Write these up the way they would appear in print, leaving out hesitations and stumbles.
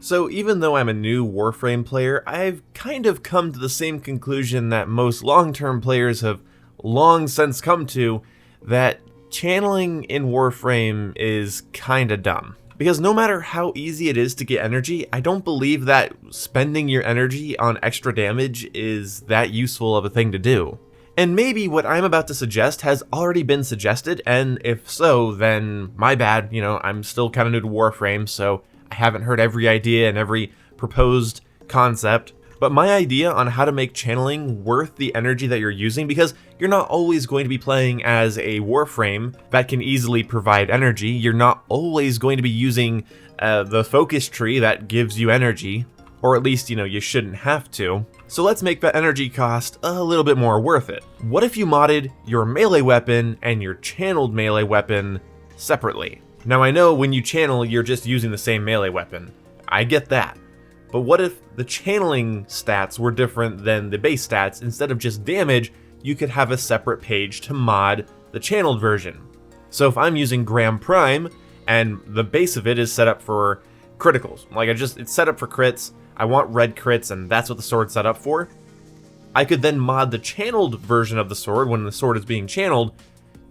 So even though I'm a new Warframe player, I've kind of come to the same conclusion that most long-term players have long since come to, that channeling in Warframe is kinda dumb. Because no matter how easy it is to get energy, I don't believe that spending your energy on extra damage is that useful of a thing to do. And maybe what I'm about to suggest has already been suggested, and if so, then my bad, I'm still kinda new to Warframe, so I haven't heard every idea and every proposed concept. But my idea on how to make channeling worth the energy that you're using, because you're not always going to be playing as a Warframe that can easily provide energy. You're not always going to be using the focus tree that gives you energy, or at least, you shouldn't have to. So let's make that energy cost a little bit more worth it. What if you modded your melee weapon and your channeled melee weapon separately? Now I know when you channel, you're just using the same melee weapon. I get that. But what if the channeling stats were different than the base stats? Instead of just damage, you could have a separate page to mod the channeled version. So if I'm using Graham Prime, and the base of it is set up for criticals, it's set up for crits, I want red crits, and that's what the sword's set up for, I could then mod the channeled version of the sword when the sword is being channeled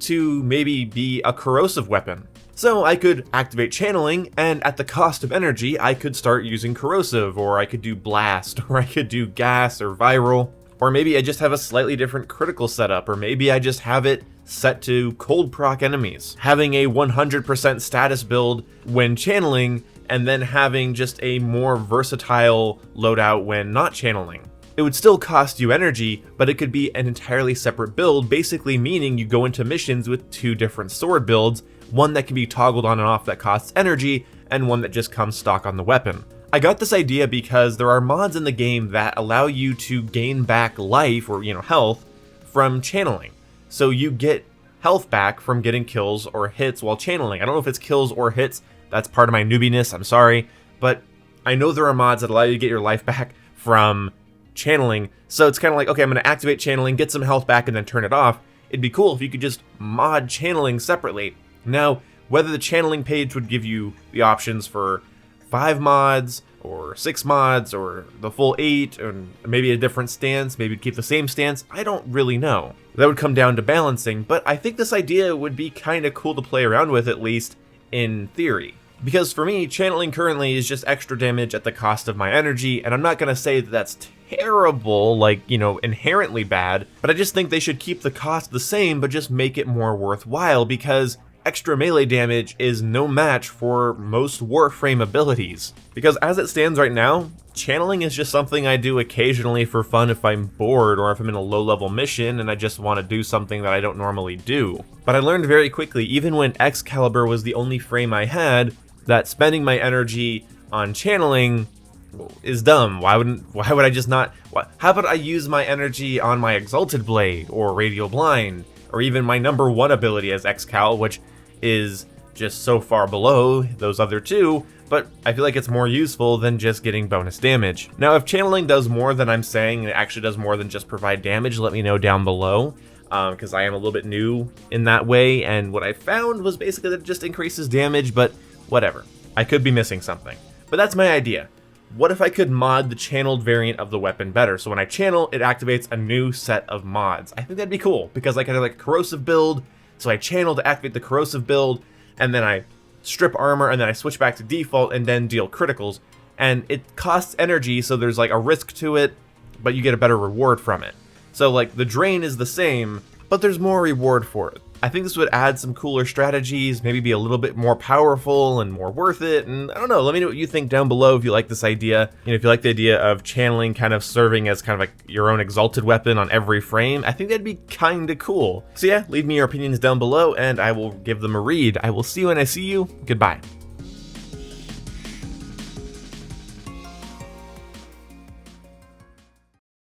to maybe be a corrosive weapon. So I could activate channeling, and at the cost of energy, I could start using corrosive, or I could do blast, or I could do gas or viral, or maybe I just have a slightly different critical setup, or maybe I just have it set to cold proc enemies. Having a 100% status build when channeling, and then having just a more versatile loadout when not channeling. It would still cost you energy, but it could be an entirely separate build, basically meaning you go into missions with two different sword builds, one that can be toggled on and off that costs energy, and one that just comes stock on the weapon. I got this idea because there are mods in the game that allow you to gain back life, or health, from channeling. So you get health back from getting kills or hits while channeling. I don't know if it's kills or hits, that's part of my newbiness, I'm sorry, but I know there are mods that allow you to get your life back from channeling, so it's kind of like, okay, I'm going to activate channeling, get some health back, and then turn it off. It'd be cool if you could just mod channeling separately. Now, whether the channeling page would give you the options for 5 mods, or 6 mods, or the full 8, and maybe a different stance, maybe keep the same stance, I don't really know. That would come down to balancing, but I think this idea would be kind of cool to play around with, at least in theory. Because for me, channeling currently is just extra damage at the cost of my energy, and I'm not going to say that that's terrible, inherently bad, but I just think they should keep the cost the same, but just make it more worthwhile, because extra melee damage is no match for most Warframe abilities. Because as it stands right now, channeling is just something I do occasionally for fun if I'm bored or if I'm in a low-level mission and I just want to do something that I don't normally do. But I learned very quickly, even when Excalibur was the only frame I had, that spending my energy on channeling is dumb. Why would I just not? How about I use my energy on my Exalted Blade, or Radial Blind, or even my number 1 ability as Excal, which is just so far below those other two, but I feel like it's more useful than just getting bonus damage. Now, if channeling does more than I'm saying, and it actually does more than just provide damage, let me know down below, because I am a little bit new in that way, and what I found was basically that it just increases damage, but whatever. I could be missing something. But that's my idea. What if I could mod the channeled variant of the weapon better? So when I channel, it activates a new set of mods. I think that'd be cool, because I could have like a corrosive build, so I channel to activate the corrosive build, and then I strip armor, and then I switch back to default, and then deal criticals. And it costs energy, so there's like a risk to it, but you get a better reward from it. So like the drain is the same, but there's more reward for it. I think this would add some cooler strategies, maybe be a little bit more powerful and more worth it, and I don't know, let me know what you think down below if you like this idea. If you like the idea of channeling kind of serving as kind of like your own exalted weapon on every frame, I think that'd be kinda cool. So yeah, leave me your opinions down below and I will give them a read. I will see you when I see you. Goodbye.